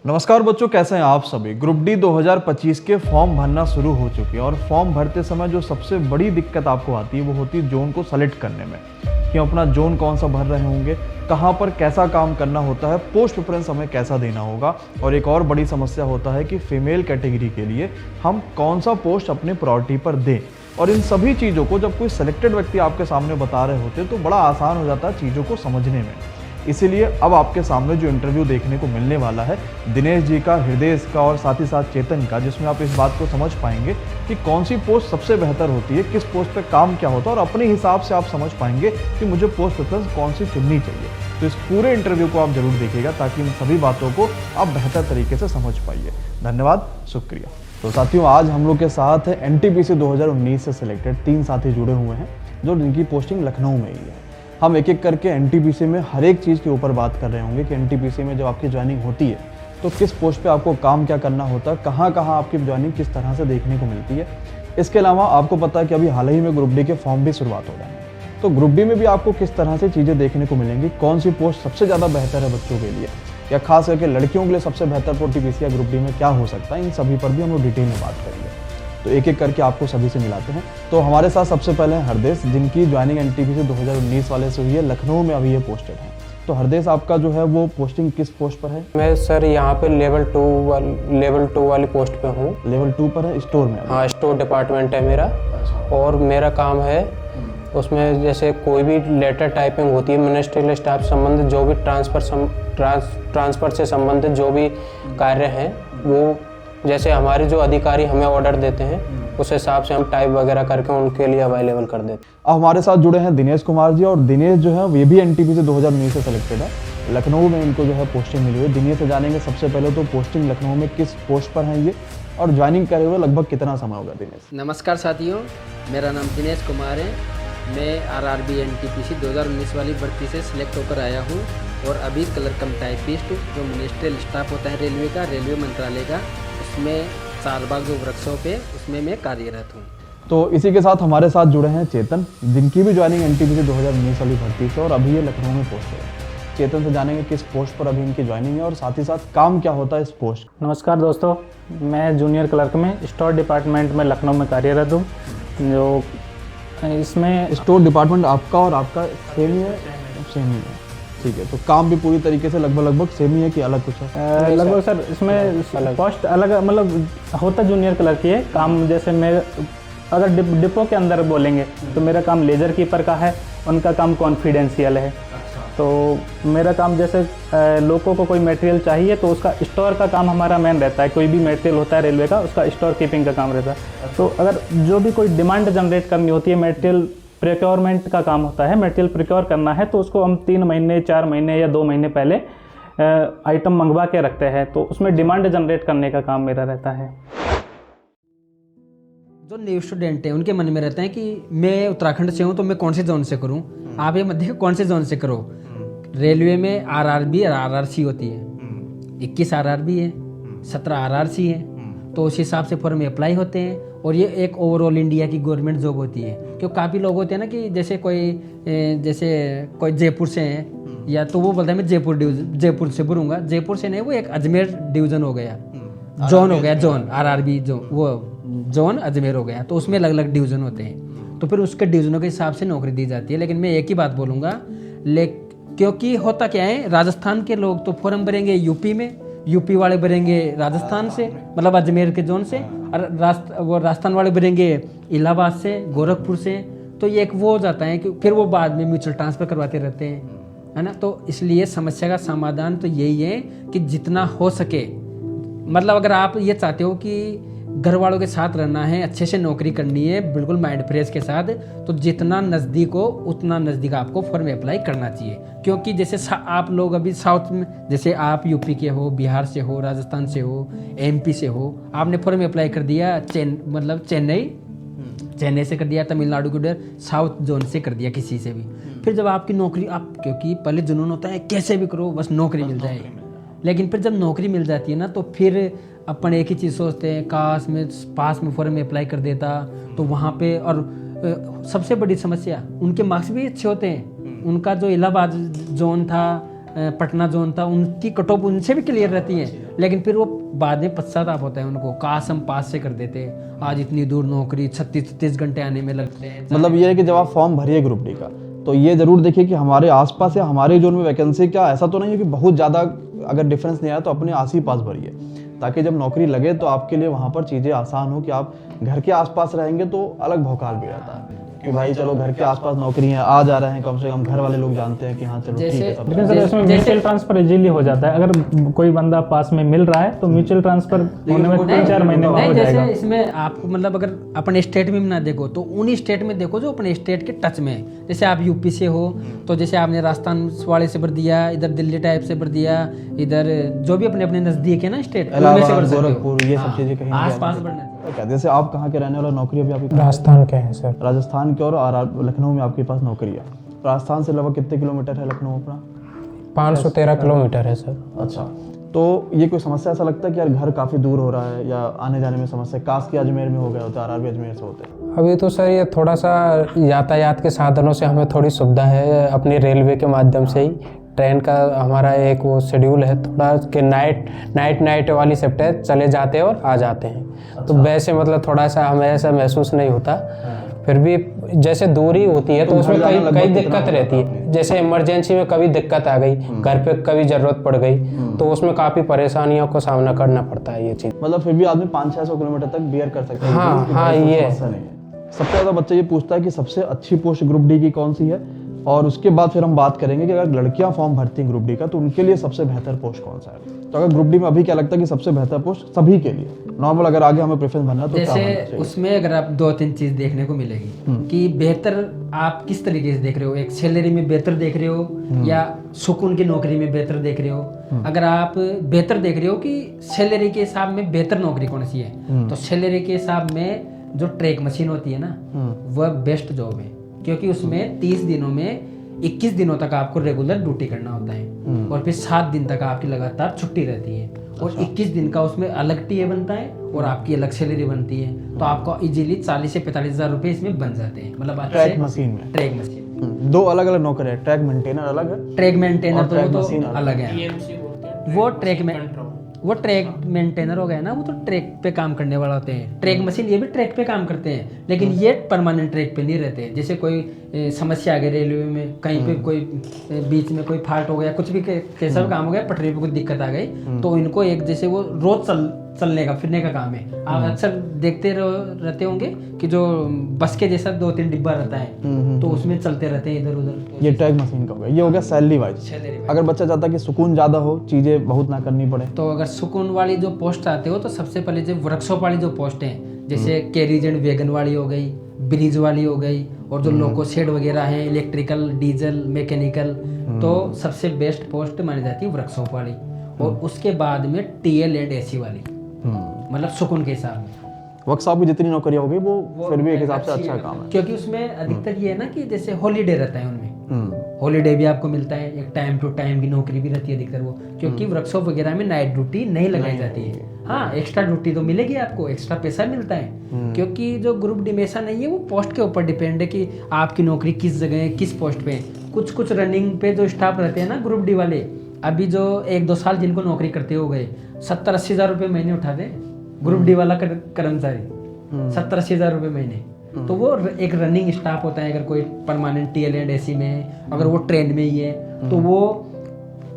नमस्कार बच्चों, कैसे हैं आप सभी। ग्रुप डी 2025 के फॉर्म भरना शुरू हो चुके हैं और फॉर्म भरते समय जो सबसे बड़ी दिक्कत आपको आती है वो होती है जोन को सेलेक्ट करने में, कि अपना जोन कौन सा भर रहे होंगे, कहाँ पर कैसा काम करना होता है, पोस्ट प्रेफरेंस हमें कैसा देना होगा। और एक और बड़ी समस्या होता है कि फीमेल कैटेगरी के लिए हम कौन सा पोस्ट अपने प्रायोरिटी पर दें। और इन सभी चीज़ों को जब कोई सिलेक्टेड व्यक्ति आपके सामने बता रहे होते हैं तो बड़ा आसान हो जाता है चीज़ों को समझने में। इसीलिए अब आपके सामने जो इंटरव्यू देखने को मिलने वाला है दिनेश जी का, हृदय का और साथ ही साथ चेतन का, जिसमें आप इस बात को समझ पाएंगे कि कौन सी पोस्ट सबसे बेहतर होती है, किस पोस्ट पे काम क्या होता है, और अपने हिसाब से आप समझ पाएंगे कि मुझे पोस्ट प्रेफरेंस कौन सी चुननी चाहिए। तो इस पूरे इंटरव्यू को आप जरूर देखिएगा ताकि इन सभी बातों को आप बेहतर तरीके से समझ पाइए। धन्यवाद, शुक्रिया। तो साथियों, आज हम लोग के साथ एनटीपीसी 2019 से सिलेक्टेड 3 साथी जुड़े हुए हैं जो जिनकी पोस्टिंग लखनऊ में ही है। हम एक एक करके एनटीपीसी में हर एक चीज़ के ऊपर बात कर रहे होंगे कि एनटीपीसी में जब आपकी ज्वाइनिंग होती है तो किस पोस्ट पे आपको काम क्या करना होता है, कहाँ कहाँ आपकी ज्वाइनिंग किस तरह से देखने को मिलती है। इसके अलावा आपको पता है कि अभी हाल ही में ग्रुप डी के फॉर्म भी शुरुआत हो रहे हैं, तो ग्रुप डी में भी आपको किस तरह से चीज़ें देखने को मिलेंगी, कौन सी पोस्ट सबसे ज़्यादा बेहतर है बच्चों के लिए, या खास करके लड़कियों के लिए सबसे बेहतर पोस्ट टीपीसी या ग्रुप डी में क्या हो सकता है, इन सभी पर भी हम लोग डिटेल में बात करेंगे। तो एक एक करके आपको सभी से मिलाते हैं। तो हमारे साथ सबसे पहले हैं हृदय, जिनकी ज्वाइनिंग एनटीपीसी 2019 वाले से हुई है, लखनऊ में अभी ये पोस्टेड है। तो हृदय, आपका जो है वो पोस्टिंग किस पोस्ट पर है? मैं सर यहाँ पे लेवल 2 वाली पोस्ट पे हूँ। लेवल 2 पर है, स्टोर में? हाँ, स्टोर डिपार्टमेंट है मेरा। और मेरा काम है उसमें जैसे कोई भी लेटर टाइपिंग होती है, मिनिस्ट्रियल स्टाफ संबंधित जो भी ट्रांसफ़र से संबंधित जो भी कार्य हैं, वो जैसे हमारे जो अधिकारी हमें ऑर्डर देते हैं उस हिसाब से हम टाइप वगैरह करके उनके लिए अवेलेबल कर देते हैं। अब हमारे साथ जुड़े हैं दिनेश कुमार जी, और दिनेश जो है ये भी एनटीपीसी 2019 से सिलेक्टेड है। लखनऊ में इनको जो है पोस्टिंग मिली हुई है। दिनेश से जानेंगे सबसे पहले तो पोस्टिंग लखनऊ में किस पोस्ट पर है ये, और ज्वाइनिंग करे हुए लगभग कितना समय होगा दिनेश? नमस्कार साथियों, मेरा नाम दिनेश कुमार है। मैं आरआरबी एनटीपीसी 2019 वाली भर्ती से सिलेक्ट होकर आया हूँ और अभी कलर कम टाइपिस्ट जो मिनिस्ट्रियल स्टाफ होता है रेलवे का, रेलवे मंत्रालय का, उसमें चारबाग जो वर्कशॉप है उसमें मैं कार्यरत हूँ। तो इसी के साथ हमारे साथ जुड़े हैं चेतन, जिनकी भी ज्वाइनिंग एनटीपीसी 2019 वाली भर्ती से और अभी ये लखनऊ में पोस्ट है। चेतन से जानेंगे किस पोस्ट पर अभी इनकी ज्वाइनिंग है और साथ ही साथ काम क्या होता है इस पोस्ट। नमस्कार दोस्तों, मैं जूनियर क्लर्क में स्टोर डिपार्टमेंट में लखनऊ में कार्यरत हूँ। जो इसमें स्टोर डिपार्टमेंट आपका और आपका सेम ही है? सेम ही है, ठीक है। तो काम भी पूरी तरीके से लगभग सेम ही है कि अलग कुछ है? लगभग सर इसमें पोस्ट अलग, मतलब होता जूनियर क्लर्क ही है। काम जैसे मैं अगर डिपो के अंदर बोलेंगे तो मेरा काम लेजर कीपर का है, उनका काम कॉन्फिडेंशियल है। तो मेरा काम जैसे लोगों को कोई मटेरियल चाहिए तो उसका स्टोर का काम हमारा मेन रहता है। कोई भी मटेरियल होता है रेलवे का, उसका स्टोर कीपिंग का काम रहता है। तो अगर जो भी कोई डिमांड जनरेट करनी होती है, मटेरियल प्रिक्योरमेंट का काम होता है, मटेरियल प्रिक्योर करना है, तो उसको हम 3 महीने 4 महीने या 2 महीने पहले आइटम मंगवा के रखते हैं। तो उसमें डिमांड जनरेट करने का काम मेरा रहता है। जो न्यू स्टूडेंट है उनके मन में रहता है कि मैं उत्तराखंड से हूँ तो मैं कौन से जोन से करूँ। आप ये मत देखो कौन से जोन से करो। रेलवे में आरआरबी और आरआरसी होती है, 21 आरआरबी है, 17 आरआरसी है। तो उस हिसाब से फॉर्म में अप्लाई होते हैं और ये एक ओवरऑल इंडिया की गवर्नमेंट जॉब होती है। क्योंकि काफ़ी लोग होते हैं ना कि जैसे कोई जयपुर से है, या तो वो बोलता है मैं जयपुर से भरूंगा। जयपुर से नहीं, वो एक अजमेर डिवीज़न हो गया, जोन हो गया, जोन आरआरबी जो वो जोन अजमेर हो गया। तो उसमें अलग अलग डिवीज़न होते हैं, तो फिर उसके डिवीज़नों के हिसाब से नौकरी दी जाती है। लेकिन मैं एक ही बात बोलूँगा, क्योंकि होता क्या है, राजस्थान के लोग तो फॉर्म भरेंगे यूपी में, यूपी वाले भरेंगे राजस्थान से, मतलब अजमेर के जोन से, और वो राजस्थान वाले भरेंगे इलाहाबाद से, गोरखपुर से। तो ये एक वो हो जाता है कि फिर वो बाद में म्यूचुअल ट्रांसफ़र करवाते रहते हैं, है ना। तो इसलिए समस्या का समाधान तो यही है कि जितना हो सके, मतलब अगर आप ये चाहते हो कि घर वालों के साथ रहना है, अच्छे से नौकरी करनी है, बिल्कुल माइंड फ्रेश के साथ, तो जितना नज़दीक हो उतना नज़दीक आपको फॉर्म अप्लाई करना चाहिए। क्योंकि जैसे आप लोग अभी साउथ में, जैसे आप यूपी के हो, बिहार से हो, राजस्थान से हो, एमपी से हो, आपने फॉर्म अप्लाई कर दिया चेन्नई से कर दिया, तमिलनाडु के उधर साउथ जोन से कर दिया, किसी से भी। फिर जब आपकी नौकरी, आप क्योंकि पहले जुनून होता है कैसे भी करो बस नौकरी मिल जाए, लेकिन फिर जब नौकरी मिल जाती है ना, तो फिर अपन एक ही चीज़ सोचते हैं, काश में पास में फॉर्म में अप्लाई कर देता तो वहाँ पे। और सबसे बड़ी समस्या, उनके मार्क्स भी अच्छे होते हैं, उनका जो इलाहाबाद जोन था, पटना जोन था उनकी कट ऑफ उनसे भी क्लियर रहती है, लेकिन फिर वो बाद में पश्चाताप होता है उनको, काश हम पास से कर देते, आज इतनी दूर नौकरी 36 घंटे आने में लगते हैं। मतलब ये है कि जब आप फॉर्म भरिए ग्रुप डी का तो ये जरूर देखिए कि हमारे आसपास या हमारे जोन में वैकेंसी क्या, ऐसा तो नहीं है कि बहुत ज़्यादा अगर डिफरेंस नहीं आया तो अपने आस ही पास भरिए, ताकि जब नौकरी लगे तो आपके लिए वहाँ पर चीज़ें आसान हो। कि आप घर के आसपास रहेंगे तो अलग भौकाल भी रहता है कि भाई चलो घर के आसपास नौकरी है, आ जा रहे हैं, कम से कम घर वाले लोग जानते हैं कि हाँ चलो ठीक है सब। लेकिन सर इसमें म्यूचुअल ट्रांसफर इजीली हो जाता है, अगर कोई बंदा पास में मिल रहा है तो म्यूचुअल ट्रांसफर होने में 3-4 महीने में हो जाएगा। जैसे इसमें आपको मतलब अगर अपने स्टेट में भी ना देखो तो उन्हीं स्टेट में देखो जो अपने स्टेट के टच में है। जैसे आप यूपी से हो तो जैसे आपने राजस्थान वाले से भर दिया, इधर दिल्ली टाइप से भर दिया, इधर जो भी अपने अपने नजदीक है ना स्टेट, उनमें से भर सकते हो। गोरखपुर, ये सब चीज़ें कहीं आस पास भरना। क्या जैसे आप कहाँ के रहने वाला, नौकरी अभी आपकी राजस्थान के हैं सर। राजस्थान के, और लखनऊ में आपके पास नौकरी है। राजस्थान से लगभग कितने किलोमीटर है लखनऊ अपना? 513 किलोमीटर है सर। अच्छा, तो ये कोई समस्या ऐसा लगता है कि यार घर काफ़ी दूर हो रहा है या आने जाने में समस्या? काश कि अजमेर में हो गया होता, आरआरबी अजमेर से होते। अभी तो सर ये थोड़ा सा यातायात के साधनों से हमें थोड़ी सुविधा है, अपनी रेलवे के माध्यम से ही। ट्रेन का हमारा एक वो शेड्यूल है थोड़ा कि नाइट वाली शिफ्ट है, चले जाते हैं और आ जाते हैं। तो वैसे मतलब थोड़ा सा हमें ऐसा महसूस नहीं होता। फिर भी जैसे दूरी होती है तो उसमें कई दिक्कत रहती है। जैसे इमरजेंसी में कभी दिक्कत आ गई, घर पे कभी ज़रूरत पड़ गई तो उसमें काफ़ी परेशानियों का सामना करना पड़ता है ये चीज़। मतलब फिर भी आदमी 500-600 किलोमीटर तक बियर कर सकता है। हाँ ये समस्या नहीं है। सबसे ज़्यादा बच्चा ये पूछता है कि सबसे अच्छी पोस्ट ग्रुप डी की कौन सी है, और उसके बाद फिर हम बात करेंगे कि अगर लड़कियां फॉर्म भरती हैं ग्रुप डी का तो उनके लिए सबसे बेहतर पोस्ट कौन सा है। तो अगर ग्रुप डी में अभी क्या लगता है कि सबसे बेहतर पोस्ट सभी के लिए नॉर्मल, अगर आगे हमें प्रेफरेंस भरना तो क्या होना जैसे चाहिए? उसमें अगर आप 2-3 चीज देखने को मिलेगी कि बेहतर आप किस तरीके से देख रहे हो, एक सैलरी में बेहतर देख रहे हो या सुकून की नौकरी में बेहतर देख रहे हो। अगर आप बेहतर देख रहे हो कि सैलरी के हिसाब में बेहतर नौकरी कौन सी है, तो सैलरी के हिसाब में जो ट्रैक मशीन होती है ना वह बेस्ट जॉब है, क्योंकि उसमें 30 दिनों में 21 दिनों तक आपको रेगुलर ड्यूटी करना होता है और फिर 7 दिन तक आपकी लगातार छुट्टी रहती है और 21 दिन का उसमें अलग टीए बनता है और आपकी अलग सैलरी बनती है। तो आपको इजीली 40 से 45 हज़ार रुपये इसमें बन जाते हैं। मतलब ट्रैक मशीन में ट्रैक मशीन दो अलग अलग नौकर है, ट्रैक मेंटेनर अलग है, ट्रैक मेंटेनर तो ट्रैक वो मशीन तो अलग है। वो ट्रैक मेंटेनर हो गया ना, वो तो ट्रैक पे काम करने वाला होते हैं। ट्रैक मशीन ये भी ट्रैक पे काम करते हैं, लेकिन ये परमानेंट ट्रैक पे नहीं रहते। जैसे कोई समस्या आ गई रेलवे में, कहीं पे कोई बीच में कोई फॉल्ट हो गया, कुछ भी कैसा भी काम हो गया, पटरी पे कुछ दिक्कत आ गई, तो इनको एक जैसे वो रोज चलने का फिरने का काम है। आप अक्सर देखते रहते होंगे कि जो बस के जैसा 2-3 डिब्बा रहता है, तो उसमें चलते रहते हैं इधर उधर। ये ट्रैक मशीन का हो गया। ये हो गया सैलरी वाइज। अगर बच्चा चाहता है कि सुकून ज़्यादा हो, चीज़ें बहुत ना करनी पड़े, तो अगर सुकून वाली जो पोस्ट आते हो तो सबसे पहले जो वर्कशॉप वाली जो पोस्ट है, जैसे कैरिज एंड वैगन वाली हो गई, ब्रिज वाली हो गई, और जो लोको शेड वगैरह हैं, इलेक्ट्रिकल, डीजल, मैकेनिकल, तो सबसे बेस्ट पोस्ट मानी जाती है वर्कशॉप वाली। और उसके बाद में टीएल एंड एसी वाली, मतलब सुकून के हिसाब में। वर्कशॉप की जितनी नौकरियां हो गई वो फिर भी एक हिसाब से अच्छा काम है, क्योंकि उसमें अधिकतर ये है ना कि जैसे हॉलीडे रहता है उनमें, हॉलीडे भी आपको मिलता है, एक टाइम टू टाइम की नौकरी भी रहती है अधिकतर वो, क्योंकि वर्कशॉप वगैरह में नाइट ड्यूटी नहीं लगाई जाती है। हाँ, एक्स्ट्रा ड्यूटी तो मिलेगी आपको, एक्स्ट्रा पैसा मिलता है, क्योंकि जो ग्रुप डी में ऐसा नहीं है, वो पोस्ट के ऊपर डिपेंड है कि आपकी नौकरी किस जगह है, किस पोस्ट पे है। कुछ रनिंग पे जो स्टाफ रहते हैं ना ग्रुप डी वाले, अभी जो 1-2 साल जिनको नौकरी करते हो गए, 70-80 हज़ार रुपये महीने उठाते ग्रुप डी वाला कर्मचारी, 70-80 हज़ार रुपये महीने। तो वो एक रनिंग स्टाफ होता है। अगर कोई परमानेंट टीएल एंड एसी में है, अगर वो ट्रेन में ही है, तो वो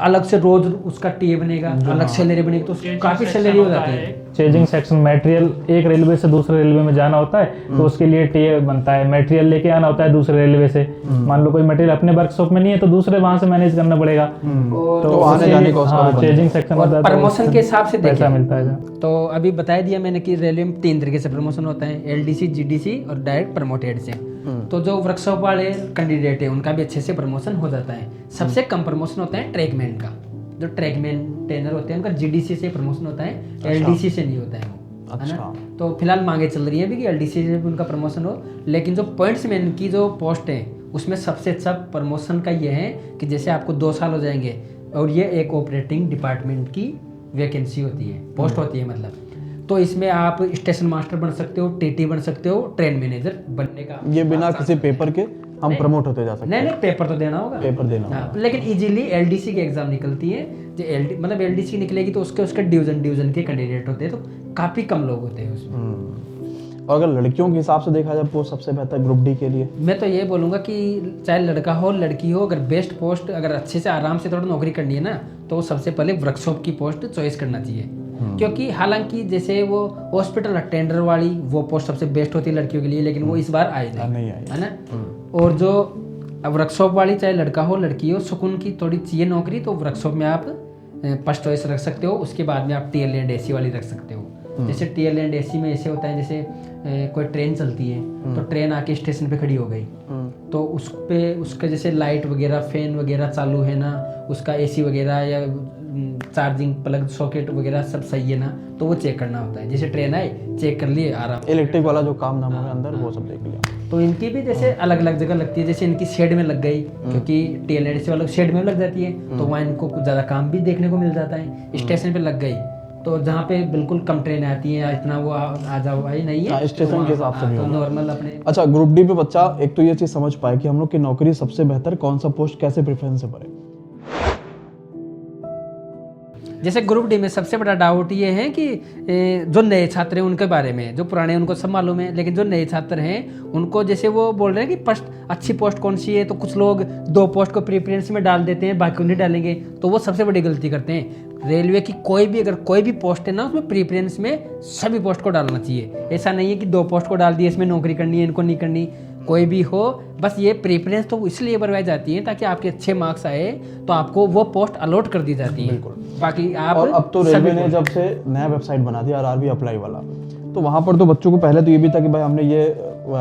अलग से रोज उसका टीए बनेगा, अलग सैलरी बनेगी, तो काफी सैलरी हो जाती है। चेंजिंग सेक्शन मटेरियल एक रेलवे से दूसरे रेलवे में जाना होता है तो उसके लिए टीए बनता है, मटेरियल लेके आना होता है दूसरे रेलवे से। मान लो कोई मटेरियल अपने वर्कशॉप में नहीं है तो दूसरे वहां से मैनेज करना पड़ेगा, तो आने जाने का उसका भी चेंजिंग सेक्शन होता है, प्रमोशन के हिसाब से पैसा मिलता है। तो अभी बता दिया मैंने कि रेलवे में 3 तरीके से प्रमोशन होता है, एलडीसी, जीडीसी और डायरेक्ट प्रमोटेड से। तो जो वर्कशॉप वाले कैंडिडेट है उनका भी अच्छे से प्रमोशन हो जाता है। सबसे कम प्रमोशन होता है ट्रैकमैन का, जो ट्रैक मेंटेनर होते हैं उनका जीडीसी से प्रमोशन होता है, एलडीसी से नहीं होता है वो, है ना। तो फिलहाल मांगे चल रही है अभी कि एलडीसी से भी उनका प्रमोशन हो, लेकिन जो पॉइंट्समैन की जो पोस्ट है उसमें सबसे अच्छा प्रमोशन का ये है कि जैसे आपको 2 साल हो जाएंगे और ये एक ऑपरेटिंग डिपार्टमेंट की वैकेंसी होती है, पोस्ट होती है मतलब, तो इसमें आप स्टेशन मास्टर बन सकते हो, टीटी बन सकते हो, ट्रेन मैनेजर बनने का ये बिना किसी पेपर के हम प्रमोट होते जा सकते नहीं हैं। नहीं, पेपर तो देना होगा, पेपर देना होगा। हाँ, लेकिन इजीली एलडीसी की एग्जाम निकलती है, जो मतलब एलडीसी निकलेगी तो उसके डिवीजन के कैंडिडेट होते हैं, तो काफ़ी कम लोग होते हैं उसमें। और अगर लड़कियों के हिसाब से देखा जाए पोस्ट सबसे बेहतर ग्रुप डी के लिए? मैं तो ये बोलूँगा कि चाहे लड़का हो लड़की हो, अगर बेस्ट पोस्ट अगर अच्छे से आराम से थोड़ा नौकरी करनी है ना, तो सबसे पहले वर्कशॉप की पोस्ट चॉइस करना चाहिए। क्योंकि हालांकि जैसे वो हॉस्पिटल अटेंडर वाली वो पोस्ट सबसे बेस्ट होती है लड़कियों के लिए, लेकिन वो इस बार आई नहीं आई, है ना। और जो अब वर्कशॉप वाली चाहे लड़का हो लड़की हो, सुकून की थोड़ी चाहिए नौकरी, तो वर्कशॉप में आप फर्स्ट चॉइस रख सकते हो। उसके बाद में आप टीएल एंड एसी वाली रख सकते हो। जैसे टीएल एंड एसी में ऐसे होता है, जैसे कोई ट्रेन चलती है तो ट्रेन आके स्टेशन पे खड़ी हो गई, तो उस पे उसका जैसे लाइट वगैरह फैन वगैरह चालू है ना, उसका एसी वगैरह या चार्जिंग प्लग सॉकेट वगैरह सब सही है ना, तो वो चेक करना होता है। जैसे ट्रेन आए चेक कर लिए आराम, इलेक्ट्रिक वाला जो काम धाम है अंदर वो सब देख लिया। तो इनकी भी जैसे अलग अलग जगह लगती है, जैसे इनकी शेड में लग गई, क्योंकि टीएलएडीसी वालों शेड में लग जाती है, तो वहाँ इनको कुछ ज़्यादा काम भी देखने को मिल जाता है। स्टेशन पे लग गई तो जहाँ पे बिल्कुल कम ट्रेन आती है, इतना वो आ जाओ आई नहीं है, स्टेशन के हिसाब से भी तो होगा। नॉर्मल अपने। अच्छा, ग्रुप डी पे बच्चा एक तो ये चीज़ समझ पाए कि हम लोग की नौकरी सबसे बेहतर कौन सा पोस्ट कैसे प्रेफरेंस से पड़े। जैसे ग्रुप डी में सबसे बड़ा डाउट ये है कि जो नए छात्र हैं उनके बारे में, जो पुराने उनको सब मालूम है, लेकिन जो नए छात्र हैं उनको जैसे वो बोल रहे हैं कि फर्स्ट अच्छी पोस्ट कौन सी है, तो कुछ लोग 2 पोस्ट को प्रेफरेंस में डाल देते हैं, बाकी नहीं डालेंगे, तो वो सबसे बड़ी गलती करते हैं। रेलवे की कोई भी अगर कोई भी पोस्ट है ना, उसमें प्रेफरेंस में सभी पोस्ट को डालना चाहिए। ऐसा नहीं है कि 2 पोस्ट को डाल दिए, इसमें नौकरी करनी है इनको नहीं करनी, कोई भी हो, बस ये प्रेफरेंस तो इसलिए बनवाई जाती है ताकि आपके अच्छे मार्क्स आए तो आपको वो पोस्ट अलॉट कर दी जाती है। बाकी आप और अब तो रेलवे ने जब से नया वेबसाइट बना दिया आरआरबी अप्लाई वाला, तो वहाँ पर तो बच्चों को पहले तो ये भी था कि भाई हमने ये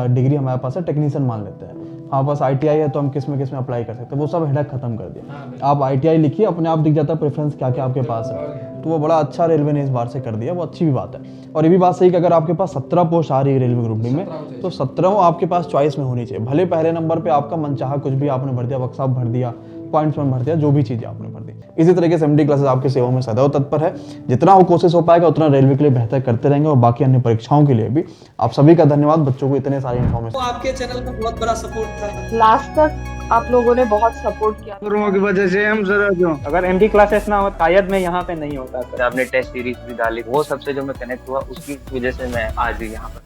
डिग्री हमारे पास है, टेक्नीशियन मान लेते हैं, हमारे पास आईटीआई है तो हम किस में अप्लाई कर सकते हैं, वो सब हेडक खत्म कर दिया। आप आईटीआई लिखिए, अपने आप दिख जाता है प्रेफरेंस क्या क्या आपके पास है, तो वो बड़ा अच्छा रेलवे ने इस बार से कर दिया, वो अच्छी भी बात है। और ये भी बात सही कि अगर आपके पास 17 पोस्ट आ रही है रेलवे ग्रुप डी में, तो 17 आपके पास चॉइस में होनी चाहिए। भले पहले नंबर पे आपका मनचाहा कुछ भी आपने भर दिया, वर्कशॉप भर दिया, पॉइंट्स में भर दिया, जो भी चीज़ें आपने भर दी। इसी तरीके से एमडी क्लासेस आपकी सेवा में सदैव तत्पर है। जितना हो कोशिश हो पाएगा उतना रेलवे के लिए बेहतर करते रहेंगे, और बाकी अन्य परीक्षाओं के लिए भी। आप सभी का धन्यवाद बच्चों को इतने सारी इन्फॉर्मेशन। आपके चैनल का बहुत बड़ा सपोर्ट था, लास्ट तक आप लोगों ने बहुत सपोर्ट किया। गुरुओं की वजह से हम जरा जो अगर एमडी क्लासेस ना हो शायद मैं यहाँ पे नहीं होता सर। आपने टेस्ट सीरीज भी डाली, वो सबसे जो मैं कनेक्ट हुआ, उसकी वजह से मैं आज भी यहाँ पर।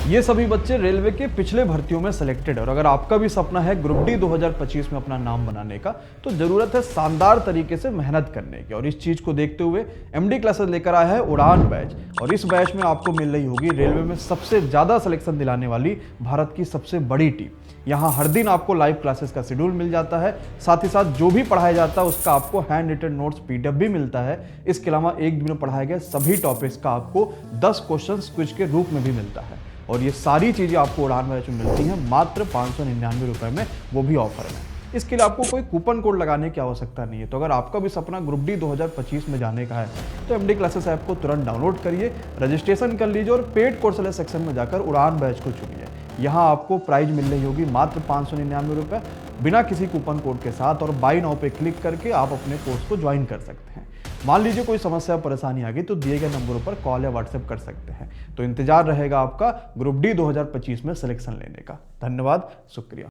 ये सभी बच्चे रेलवे के पिछले भर्तियों में सिलेक्टेड है, और अगर आपका भी सपना है ग्रुप डी 2025 में अपना नाम बनाने का, तो जरूरत है शानदार तरीके से मेहनत करने की। और इस चीज को देखते हुए एमडी क्लासेस लेकर आया है उड़ान बैच, और इस बैच में आपको मिल रही होगी रेलवे में सबसे ज्यादा सिलेक्शन दिलाने वाली भारत की सबसे बड़ी टीम। यहाँ हर दिन आपको लाइव क्लासेस का शेड्यूल मिल जाता है, साथ ही साथ जो भी पढ़ाया जाता है उसका आपको हैंड रिटन नोट्स पीडीएफ भी मिलता है। इसके अलावा एक दिन में पढ़ाए गए सभी टॉपिक्स का आपको 10 क्वेश्चन क्विज के रूप में भी मिलता है। और ये सारी चीज़ें आपको उड़ान बैच में मिलती हैं मात्र 599 रुपये में, वो भी ऑफर में। इसके लिए आपको कोई कूपन कोड लगाने की आवश्यकता नहीं है। तो अगर आपका भी सपना ग्रुप डी 2025 में जाने का है, तो एमडी क्लासेस ऐप को तुरंत डाउनलोड करिए, रजिस्ट्रेशन कर लीजिए और पेड कोर्स वाले सेक्शन में जाकर उड़ान बैच को चुनिए। यहाँ आपको प्राइज मिल रही होगी मात्र 599 रुपये बिना किसी कूपन कोड के साथ, और बाई नाउ पे क्लिक करके आप अपने कोर्स को ज्वाइन कर सकते हैं। मान लीजिए कोई समस्या परेशानी आ गई तो दिए गए नंबरों पर कॉल या व्हाट्सएप कर सकते हैं। तो इंतजार रहेगा आपका ग्रुप डी 2025 में सिलेक्शन लेने का। धन्यवाद, शुक्रिया।